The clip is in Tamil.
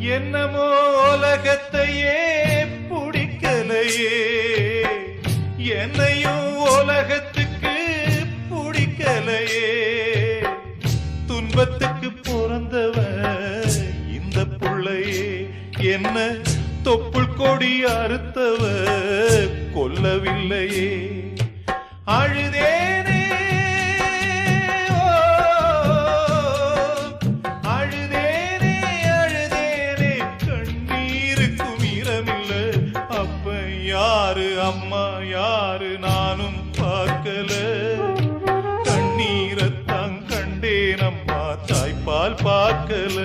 என்னமோ உலகத்தையே பிடிக்கலையே, என்னையும் உலகத்துக்கு பிடிக்கலையே. துன்பத்துக்கு பிறந்தவ இந்த புள்ளையே, என்ன தொப்புள் கொடி அறுத்தவ கொல்லவில்லையே. அழுதேனே அழுதேனே அழுதேனே, கண்ணீருக்கும் ஈரமில்ல. அப்ப யாரு அம்மா யாரு நானும் பார்க்கல. கண்ணீரத்தான் கண்டேன் அம்மா, தாய்ப்பால் பார்க்கல.